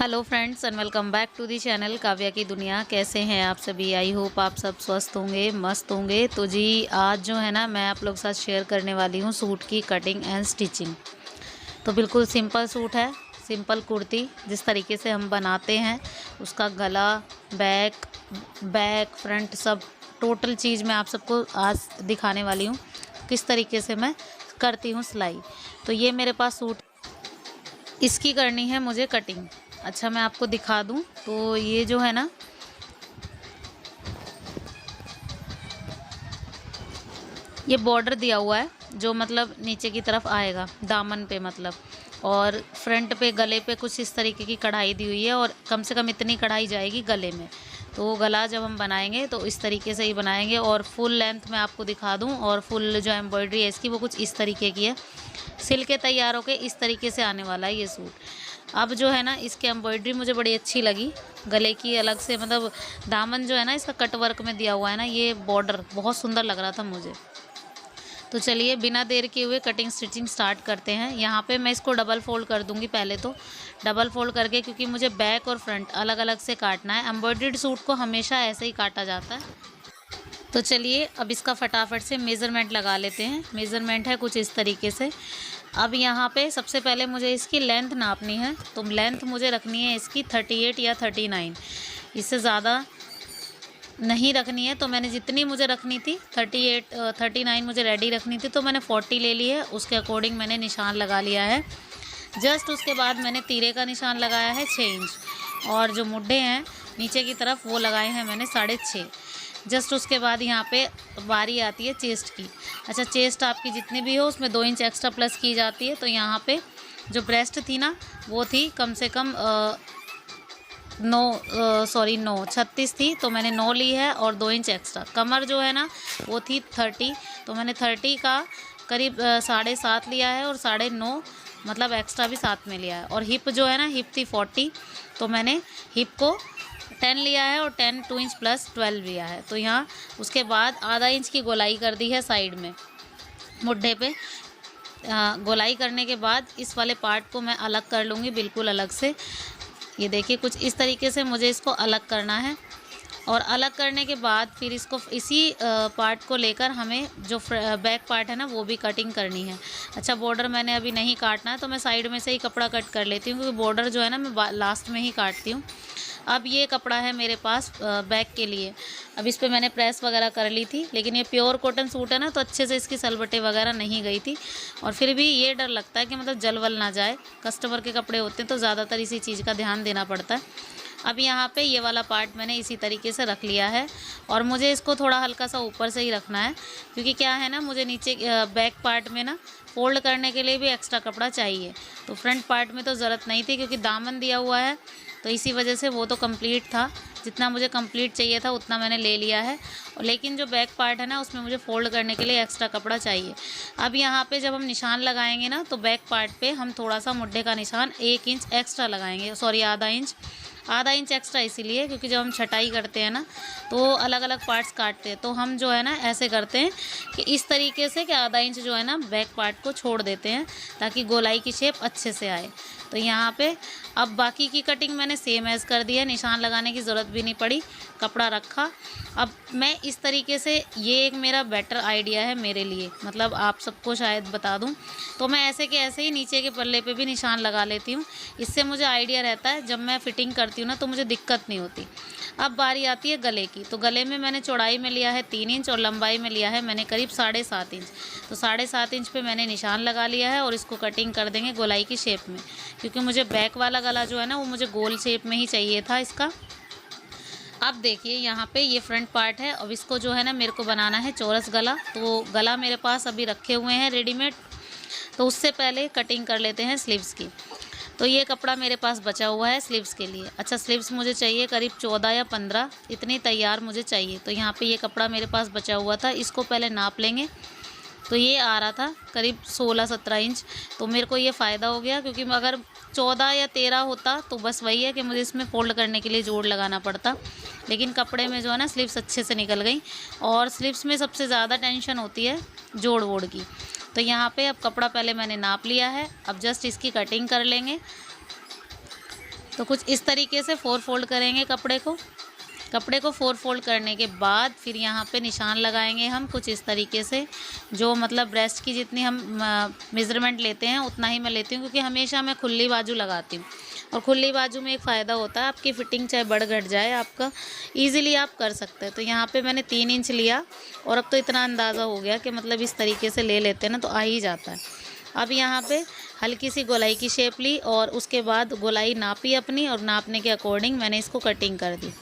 Hello friends and welcome back to the channel Kavya की दुनिया। कैसे हैं आप सभी? आई होप आप सब स्वस्थ होंगे, मस्त होंगे। तो जी आज जो है ना मैं आप लोग के साथ शेयर करने वाली हूँ सूट की कटिंग एंड स्टिचिंग। तो बिल्कुल सिंपल सूट है, सिंपल कुर्ती जिस तरीके से हम बनाते हैं उसका गला, बैक फ्रंट सब टोटल चीज़ मैं आप सबको आज दिखाने वाली हूँ किस तरीके से मैं करती हूँ सिलाई। तो ये मेरे पास सूट, इसकी करनी है मुझे कटिंग। अच्छा मैं आपको दिखा दूं तो ये जो है ना, ये बॉर्डर दिया हुआ है जो मतलब नीचे की तरफ आएगा दामन पे मतलब, और फ्रंट पे गले पे कुछ इस तरीके की कढ़ाई दी हुई है और कम से कम इतनी कढ़ाई जाएगी गले में। तो गला जब हम बनाएंगे तो इस तरीके से ही बनाएंगे और फुल लेंथ में आपको दिखा दूं। और फुल जो एम्ब्रॉयडरी है इसकी वो कुछ इस तरीके की है, सिल के तैयार होके इस तरीके से आने वाला है ये सूट। अब जो है ना इसकी एम्ब्रॉयडरी मुझे बड़ी अच्छी लगी, गले की अलग से मतलब दामन जो है ना इसका कट वर्क में दिया हुआ है ना, ये बॉर्डर बहुत सुंदर लग रहा था मुझे। तो चलिए बिना देर किए हुए कटिंग स्टिचिंग स्टार्ट करते हैं। यहाँ पे मैं इसको डबल फोल्ड कर दूँगी पहले तो, डबल फोल्ड करके, क्योंकि मुझे बैक और फ्रंट अलग अलग से काटना है। एम्ब्रॉयडर्ड सूट को हमेशा ऐसे ही काटा जाता है। तो चलिए अब इसका फटाफट से मेज़रमेंट लगा लेते हैं। मेज़रमेंट है कुछ इस तरीके से। अब यहाँ पे सबसे पहले मुझे इसकी लेंथ नापनी है। तो लेंथ मुझे रखनी है इसकी 38 या 39, इससे ज़्यादा नहीं रखनी है। तो मैंने जितनी मुझे रखनी थी 38 39 मुझे रेडी रखनी थी, तो मैंने 40 ले ली है। उसके अकॉर्डिंग मैंने निशान लगा लिया है। जस्ट उसके बाद मैंने तीरे का निशान लगाया है 6 इंच, और जो मुड्ढे हैं नीचे की तरफ वो लगाए हैं मैंने 6.5। जस्ट उसके बाद यहाँ पे बारी आती है चेस्ट की। अच्छा चेस्ट आपकी जितनी भी हो उसमें 2 इंच एक्स्ट्रा प्लस की जाती है। तो यहाँ पे जो ब्रेस्ट थी ना वो थी कम से कम 36 थी, तो मैंने 9 ली है और 2 इंच एक्स्ट्रा। कमर जो है ना वो थी 30, तो मैंने 30 का करीब 7.5 लिया है और 9.5 मतलब एक्स्ट्रा भी साथ में लिया है। और हिप जो है ना, हिप थी 40, तो मैंने हिप को 10 लिया है और 2 इंच प्लस 12 लिया है। तो यहाँ उसके बाद आधा इंच की गोलाई कर दी है साइड में मुड्ढे पे। गोलाई करने के बाद इस वाले पार्ट को मैं अलग कर लूँगी बिल्कुल अलग से। ये देखिए कुछ इस तरीके से मुझे इसको अलग करना है। और अलग करने के बाद फिर इसको इसी पार्ट को लेकर हमें जो बैक पार्ट है ना वो भी कटिंग करनी है। अच्छा बॉर्डर मैंने अभी नहीं काटना है, तो मैं साइड में से ही कपड़ा कट कर लेती हूँ, क्योंकि बॉर्डर जो है ना मैं लास्ट में ही काटती हूँ। अब ये कपड़ा है मेरे पास बैक के लिए। अब इस पे मैंने प्रेस वगैरह कर ली थी, लेकिन ये प्योर कॉटन सूट है ना तो अच्छे से इसकी सलबटे वगैरह नहीं गई थी। और फिर भी ये डर लगता है कि मतलब जल वल ना जाए, कस्टमर के कपड़े होते हैं तो ज़्यादातर इसी चीज़ का ध्यान देना पड़ता है। अब यहाँ पे ये वाला पार्ट मैंने इसी तरीके से रख लिया है, और मुझे इसको थोड़ा हल्का सा ऊपर से ही रखना है, क्योंकि क्या है ना मुझे नीचे बैक पार्ट में ना फोल्ड करने के लिए भी एक्स्ट्रा कपड़ा चाहिए। तो फ्रंट पार्ट में तो ज़रूरत नहीं थी क्योंकि दामन दिया हुआ है, तो इसी वजह से वो तो कंप्लीट था। जितना मुझे कंप्लीट चाहिए था उतना मैंने ले लिया है। और लेकिन जो बैक पार्ट है ना उसमें मुझे फोल्ड करने के लिए एक्स्ट्रा कपड़ा चाहिए। अब यहाँ पे जब हम निशान लगाएंगे ना तो बैक पार्ट पे हम थोड़ा सा मुड्ढे का निशान 1 इंच एक्स्ट्रा लगाएंगे, सॉरी आधा इंच एक्स्ट्रा, इसीलिए क्योंकि जब हम छटाई करते हैं ना तो अलग अलग पार्ट्स काटते हैं, तो हम जो है ना ऐसे करते हैं कि इस तरीके से कि आधा इंच जो है ना बैक पार्ट को छोड़ देते हैं ताकि गोलाई की शेप अच्छे से आए। तो यहाँ पे अब बाकी की कटिंग मैंने सेम एज कर दी है, निशान लगाने की ज़रूरत भी नहीं पड़ी, कपड़ा रखा। अब मैं इस तरीके से, ये एक मेरा बेटर आइडिया है मेरे लिए, मतलब आप सबको शायद बता दूं, तो मैं ऐसे के ऐसे ही नीचे के पल्ले पे भी निशान लगा लेती हूँ। इससे मुझे आइडिया रहता है जब मैं फिटिंग करती हूँ ना तो मुझे दिक्कत नहीं होती। अब बारी आती है गले की। तो गले में मैंने चौड़ाई में लिया है 3 इंच और लंबाई में लिया है मैंने करीब 7.5 इंच। तो 7.5 इंच पे मैंने निशान लगा लिया है और इसको कटिंग कर देंगे गोलाई की शेप में, क्योंकि मुझे बैक वाला गला जो है ना वो मुझे गोल शेप में ही चाहिए था इसका। अब देखिए यहाँ पे ये फ्रंट पार्ट है, अब इसको जो है ना मेरे को बनाना है चौरस गला। तो गला मेरे पास अभी रखे हुए हैं रेडीमेड, तो उससे पहले कटिंग कर लेते हैं स्लीव्स की। तो ये कपड़ा मेरे पास बचा हुआ है स्लीव्स के लिए। अच्छा स्लीव्स मुझे चाहिए करीब 14 या 15, इतनी तैयार मुझे चाहिए। तो यहाँ पे ये कपड़ा मेरे पास बचा हुआ था, इसको पहले नाप लेंगे। तो ये आ रहा था करीब 16-17 इंच। तो मेरे को ये फ़ायदा हो गया, क्योंकि अगर 14 या 13 होता तो बस वही है कि मुझे इसमें फ़ोल्ड करने के लिए जोड़ लगाना पड़ता। लेकिन कपड़े में जो है ना स्लीव्स अच्छे से निकल गई, और स्लीव्स में सबसे ज़्यादा टेंशन होती है जोड़ वोड़ की। तो यहाँ पे अब कपड़ा पहले मैंने नाप लिया है, अब जस्ट इसकी कटिंग कर लेंगे। तो कुछ इस तरीके से 4 फोल्ड करेंगे कपड़े को। कपड़े को 4 फोल्ड करने के बाद फिर यहाँ पे निशान लगाएंगे हम कुछ इस तरीके से। जो मतलब ब्रेस्ट की जितनी हम मेज़रमेंट लेते हैं उतना ही मैं लेती हूँ, क्योंकि हमेशा मैं खुली बाजू लगाती हूँ। और खुली बाजू में एक फ़ायदा होता है, आपकी फ़िटिंग चाहे बढ़ घट जाए आपका ईज़िली आप कर सकते हैं। तो यहाँ पे मैंने 3 इंच लिया, और अब तो इतना अंदाज़ा हो गया कि मतलब इस तरीके से ले लेते हैं ना तो आ ही जाता है। अब यहाँ पे हल्की सी गोलाई की शेप ली, और उसके बाद गोलाई नापी अपनी, और नापने के अकॉर्डिंग मैंने इसको कटिंग कर दी।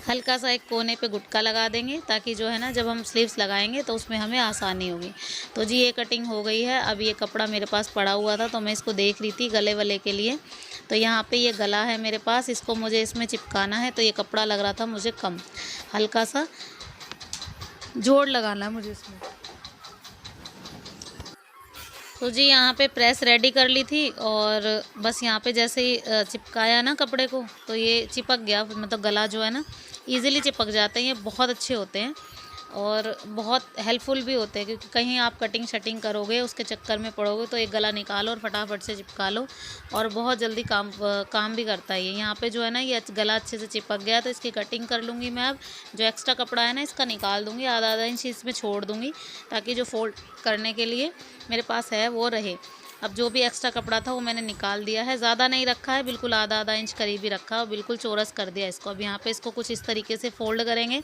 हल्का सा एक कोने पे गुटका लगा देंगे, ताकि जो है ना जब हम स्लीव्स लगाएंगे तो उसमें हमें आसानी होगी। तो जी ये कटिंग हो गई है। अब ये कपड़ा मेरे पास पड़ा हुआ था तो मैं इसको देख रही थी गले वाले के लिए। तो यहाँ पे ये गला है मेरे पास, इसको मुझे इसमें चिपकाना है। तो ये कपड़ा लग रहा था मुझे कम, हल्का सा जोड़ लगाना है मुझे इसमें। तो जी यहाँ पे प्रेस रेडी कर ली थी, और बस यहाँ पे जैसे ही चिपकाया ना कपड़े को तो ये चिपक गया। मतलब गला जो है ना इजीली चिपक जाते हैं, ये बहुत अच्छे होते हैं और बहुत हेल्पफुल भी होते हैं, क्योंकि कहीं आप कटिंग शटिंग करोगे उसके चक्कर में पड़ोगे तो एक गला निकालो और फटाफट से चिपका लो, और बहुत जल्दी काम भी करता है ये। यहाँ पे जो है ना ये गला अच्छे से चिपक गया, तो इसकी कटिंग कर लूँगी मैं। अब जो एक्स्ट्रा कपड़ा है ना इसका निकाल दूँगी, आधा इंच इसमें छोड़ दूँगी, ताकि जो फोल्ड करने के लिए मेरे पास है वो रहे। अब जो भी एक्स्ट्रा कपड़ा था वो मैंने निकाल दिया है, ज़्यादा नहीं रखा है, बिल्कुल आधा इंच करीब ही रखा और बिल्कुल चौरस कर दिया इसको। अब यहाँ पे इसको कुछ इस तरीके से फोल्ड करेंगे।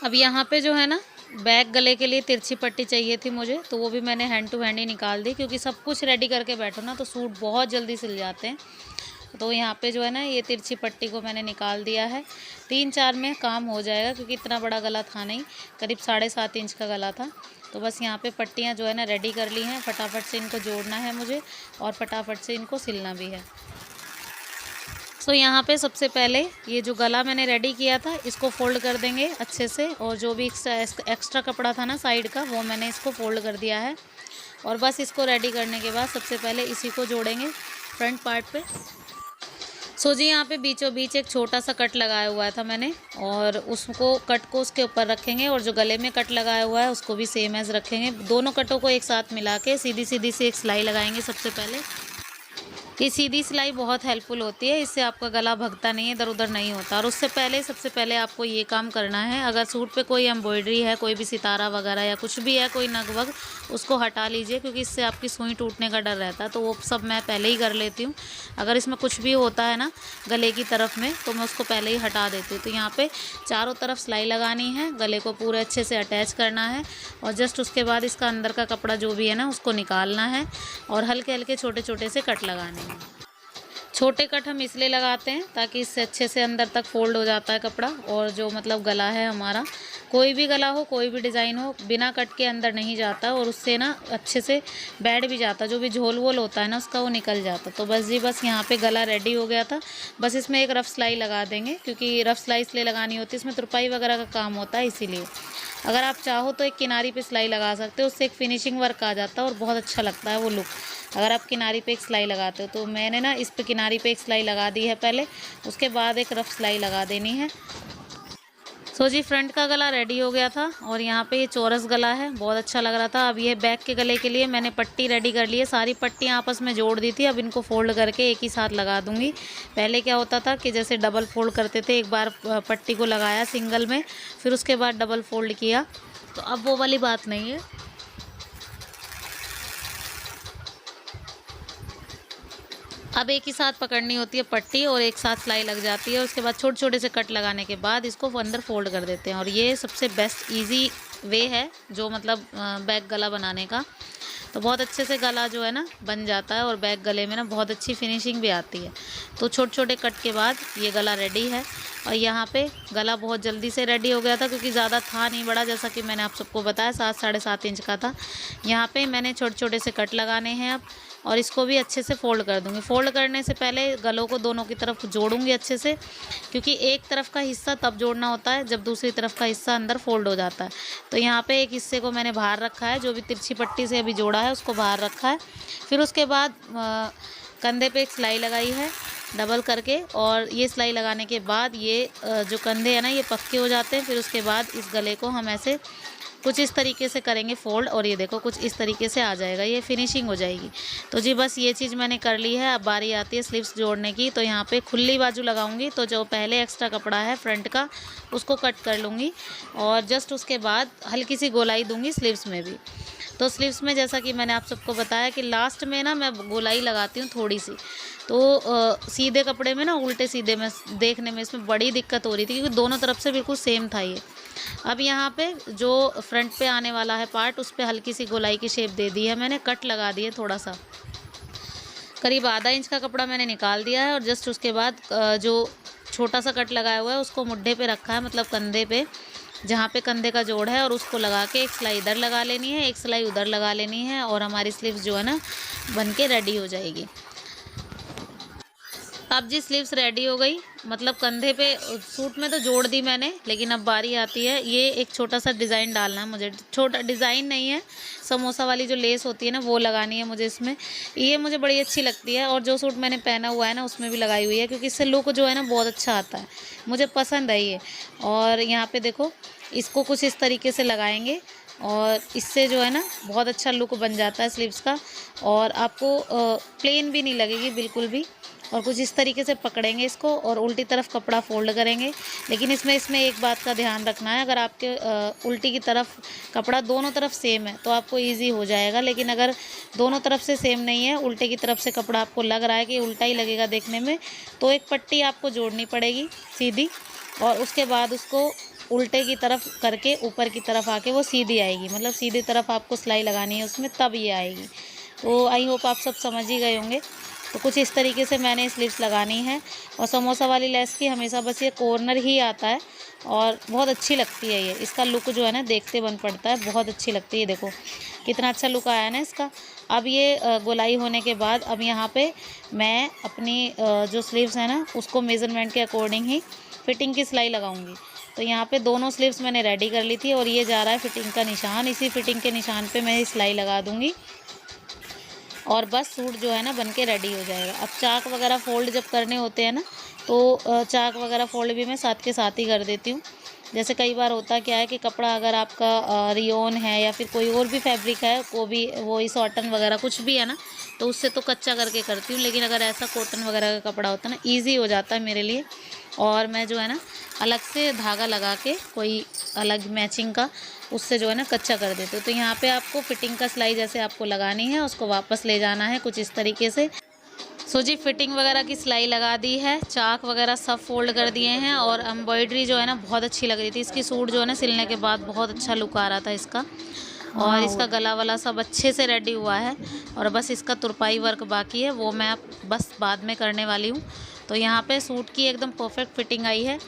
अब यहाँ पे जो है ना बैक गले के लिए तिरछी पट्टी चाहिए थी मुझे, तो वो भी मैंने हैंड टू हैंड ही निकाल दी, क्योंकि सब कुछ रेडी करके बैठो ना तो सूट बहुत जल्दी सिल जाते हैं। तो यहाँ पे जो है ना ये तिरछी पट्टी को मैंने निकाल दिया है। 3-4 में काम हो जाएगा, क्योंकि इतना बड़ा गला था नहीं, करीब 7.5 इंच का गला था। तो बस यहाँ पे पट्टियाँ जो है ना रेडी कर ली हैं, फटाफट से इनको जोड़ना है मुझे और फटाफट से इनको सिलना भी है। सो यहाँ पे सबसे पहले ये जो गला मैंने रेडी किया था इसको फोल्ड कर देंगे अच्छे से, और जो भी एक्स्ट्रा कपड़ा था ना साइड का वो मैंने इसको फोल्ड कर दिया है। और बस इसको रेडी करने के बाद सबसे पहले इसी को जोड़ेंगे फ्रंट पार्ट पे। सो जी यहाँ पे बीचों बीच एक छोटा सा कट लगाया हुआ था मैंने, और उसको कट को उसके ऊपर रखेंगे, और जो गले में कट लगाया हुआ है उसको भी सेम एज रखेंगे। दोनों कटों को एक साथ मिला के सीधी सीधी से एक सिलाई लगाएंगे सबसे पहले। ये सीधी सिलाई बहुत हेल्पफुल होती है, इससे आपका गला भगता नहीं है, इधर उधर नहीं होता। और उससे पहले सबसे पहले आपको ये काम करना है, अगर सूट पे कोई एम्ब्रॉयडरी है, कोई भी सितारा वगैरह या कुछ भी है, कोई नग वग, उसको हटा लीजिए, क्योंकि इससे आपकी सुई टूटने का डर रहता है। तो वो सब मैं पहले ही कर लेती हूँ। अगर इसमें कुछ भी होता है ना गले की तरफ में तो मैं उसको पहले ही हटा देती हूँ। तो यहाँ पर चारों तरफ सिलाई लगानी है, गले को पूरे अच्छे से अटैच करना है, और जस्ट उसके बाद इसका अंदर का कपड़ा जो भी है ना उसको निकालना है, और हल्के हल्के छोटे छोटे से कट लगाने हैं। छोटे कट हम इसलिए लगाते हैं ताकि इससे अच्छे से अंदर तक फोल्ड हो जाता है कपड़ा, और जो मतलब गला है हमारा, कोई भी गला हो कोई भी डिज़ाइन हो, बिना कट के अंदर नहीं जाता, और उससे ना अच्छे से बैठ भी जाता, जो भी झोल वोल होता है ना उसका वो निकल जाता। तो बस जी बस यहाँ पे गला रेडी हो गया था। बस इसमें एक रफ सिलाई लगा देंगे, क्योंकि रफ सिलाई इसलिए लगानी होती है, इसमें तुरपाई वगैरह का काम होता है, इसीलिए। अगर आप चाहो तो एक किनारी पे सिलाई लगा सकते हो, उससे एक फिनिशिंग वर्क आ जाता है और बहुत अच्छा लगता है वो लुक, अगर आप किनारी पे एक सिलाई लगाते हो। तो मैंने ना इस पे किनारी पे एक सिलाई लगा दी है पहले, उसके बाद एक रफ सिलाई लगा देनी है। सो जी फ्रंट का गला रेडी हो गया था, और यहाँ पे ये चौरस गला है, बहुत अच्छा लग रहा था। अब ये बैक के गले के लिए मैंने पट्टी रेडी कर ली है, सारी पट्टियाँ आपस में जोड़ दी थी। अब इनको फोल्ड करके एक ही साथ लगा दूँगी। पहले क्या होता था कि जैसे डबल फोल्ड करते थे, एक बार पट्टी को लगाया सिंगल में, फिर उसके बाद डबल फोल्ड किया, तो अब वो वाली बात नहीं है। अब एक ही साथ पकड़नी होती है पट्टी, और एक साथ सिलाई लग जाती है। उसके बाद छोटे छोटे से कट लगाने के बाद इसको अंदर फोल्ड कर देते हैं, और ये सबसे बेस्ट इजी वे है जो मतलब बैक गला बनाने का। तो बहुत अच्छे से गला जो है ना बन जाता है, और बैक गले में ना बहुत अच्छी फिनिशिंग भी आती है। तो छोटे छोटे कट के बाद ये गला रेडी है, और यहाँ पे गला बहुत जल्दी से रेडी हो गया था, क्योंकि ज़्यादा था नहीं बड़ा, जैसा कि मैंने आप सबको बताया 7-7.5 इंच का था। यहाँ पे मैंने छोटे छोटे से कट लगाने हैं अब, और इसको भी अच्छे से फोल्ड कर दूँगी। फोल्ड करने से पहले गलों को दोनों की तरफ जोड़ूंगी अच्छे से, क्योंकि एक तरफ का हिस्सा तब जोड़ना होता है जब दूसरी तरफ का हिस्सा अंदर फोल्ड हो जाता है। तो यहाँ पे एक हिस्से को मैंने बाहर रखा है, जो भी तिरछी पट्टी से अभी जोड़ा है उसको बाहर रखा है। फिर उसके बाद कंधे पे एक सिलाई लगाई है डबल करके, और ये सिलाई लगाने के बाद ये जो कंधे हैं ना ये पक्के हो जाते हैं। फिर उसके बाद इस गले को हम ऐसे कुछ इस तरीके से करेंगे फोल्ड, और ये देखो कुछ इस तरीके से आ जाएगा, ये फिनिशिंग हो जाएगी। तो जी बस ये चीज़ मैंने कर ली है। अब बारी आती है स्लीव्स जोड़ने की। तो यहाँ पे खुली बाजू लगाऊंगी, तो जो पहले एक्स्ट्रा कपड़ा है फ्रंट का उसको कट कर लूँगी, और जस्ट उसके बाद हल्की सी गोलाई दूँगी स्लीव्स में भी। तो स्लीव्स में जैसा कि मैंने आप सबको बताया कि लास्ट में ना मैं गोलाई लगाती हूँ थोड़ी सी। तो सीधे कपड़े में ना उल्टे सीधे में देखने में इसमें बड़ी दिक्कत हो रही थी, क्योंकि दोनों तरफ से बिल्कुल सेम था ये। अब यहाँ पे जो फ्रंट पे आने वाला है पार्ट, उस पर हल्की सी गोलाई की शेप दे दी है मैंने, कट लगा दी है थोड़ा सा, करीब आधा इंच का कपड़ा मैंने निकाल दिया है। और जस्ट उसके बाद जो छोटा सा कट लगाया हुआ है उसको मुड्ढे पे रखा है, मतलब कंधे पे, जहाँ पे कंधे का जोड़ है, और उसको लगा के एक सिलाई इधर लगा लेनी है, एक सिलाई उधर लगा लेनी है, और हमारी स्लीव्स जो है ना बन के रेडी हो जाएगी। अब जी स्लीव्स रेडी हो गई, मतलब कंधे पे सूट में तो जोड़ दी मैंने, लेकिन अब बारी आती है ये एक छोटा सा डिज़ाइन डालना है मुझे। छोटा डिज़ाइन नहीं है, समोसा वाली जो लेस होती है ना वो लगानी है मुझे इसमें। ये मुझे बड़ी अच्छी लगती है, और जो सूट मैंने पहना हुआ है ना उसमें भी लगाई हुई है, क्योंकि इससे लुक जो है ना बहुत अच्छा आता है, मुझे पसंद है ये। और यहाँ पे देखो इसको कुछ इस तरीके से लगाएंगे, और इससे जो है ना बहुत अच्छा लुक बन जाता है स्लीव्स का, और आपको प्लेन भी नहीं लगेगी बिल्कुल भी। और कुछ इस तरीके से पकड़ेंगे इसको, और उल्टी तरफ कपड़ा फोल्ड करेंगे। लेकिन इसमें एक बात का ध्यान रखना है, अगर आपके उल्टी की तरफ कपड़ा दोनों तरफ सेम है तो आपको इजी हो जाएगा, लेकिन अगर दोनों तरफ से सेम नहीं है, उल्टे की तरफ से कपड़ा आपको लग रहा है कि उल्टा ही लगेगा देखने में, तो एक पट्टी आपको जोड़नी पड़ेगी सीधी, और उसके बाद उसको उल्टे की तरफ करके ऊपर की तरफ आके वो सीधी आएगी, मतलब सीधी तरफ आपको सिलाई लगानी है उसमें, तब ये आएगी। तो आई होप आप सब समझ ही गए होंगे। तो कुछ इस तरीके से मैंने स्लीव्स लगानी है। और समोसा वाली लेस की हमेशा बस ये कॉर्नर ही आता है, और बहुत अच्छी लगती है ये, इसका लुक जो है ना देखते बन पड़ता है, बहुत अच्छी लगती है। देखो कितना अच्छा लुक आया ना इसका। अब ये गोलाई होने के बाद अब यहाँ पे मैं अपनी जो स्लीव्स है ना उसको मेज़रमेंट के अकॉर्डिंग ही फिटिंग की सिलाई लगाऊंगी। तो यहाँ पे दोनों स्लीव्स मैंने रेडी कर ली थी, और ये जा रहा है फिटिंग का निशान, इसी फिटिंग के निशान पे मैं सिलाई लगा दूँगी, और बस सूट जो है ना बन के रेडी हो जाएगा। अब चाक वगैरह फ़ोल्ड जब करने होते हैं ना, तो चाक वगैरह फ़ोल्ड भी मैं साथ के साथ ही कर देती हूँ। जैसे कई बार होता क्या है कि कपड़ा अगर आपका रियोन है या फिर कोई और भी फैब्रिक है, को भी वही सॉटन वगैरह कुछ भी है ना, तो उससे तो कच्चा करके करती हूँ। लेकिन अगर ऐसा कॉटन वगैरह का कपड़ा होता है ना, ईजी हो जाता है मेरे लिए, और मैं जो है ना अलग से धागा लगा के कोई अलग मैचिंग का उससे जो है ना कच्चा कर देते हो। तो यहाँ पे आपको फिटिंग का सिलाई जैसे आपको लगानी है, उसको वापस ले जाना है कुछ इस तरीके से। सो जी फिटिंग वगैरह की सिलाई लगा दी है, चाक वगैरह सब फोल्ड कर दिए हैं, और एम्ब्रॉयडरी जो है ना बहुत अच्छी लग रही थी इसकी। सूट जो है ना सिलने के बाद बहुत अच्छा लुक आ रहा था इसका, और इसका गला वाला सब अच्छे से रेडी हुआ है, और बस इसका तुरपाई वर्क बाकी है, वो मैं बस बाद में करने वाली हूँ। तो यहाँ पे सूट की एकदम परफेक्ट फिटिंग आई है।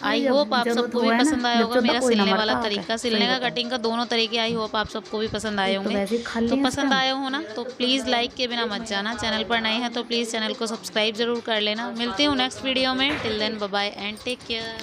आई होप आप सबको भी पसंद आया होगा मेरा सिलने वाला तरीका, सिलने का कटिंग का दोनों तरीके। आई होप आप सबको भी पसंद आए होंगे। तो पसंद आए हो ना तो प्लीज़ लाइक के बिना मत जाना, चैनल पर नए हैं तो प्लीज़ चैनल को सब्सक्राइब जरूर कर लेना। मिलती हूँ नेक्स्ट वीडियो में, till then bye bye and take care.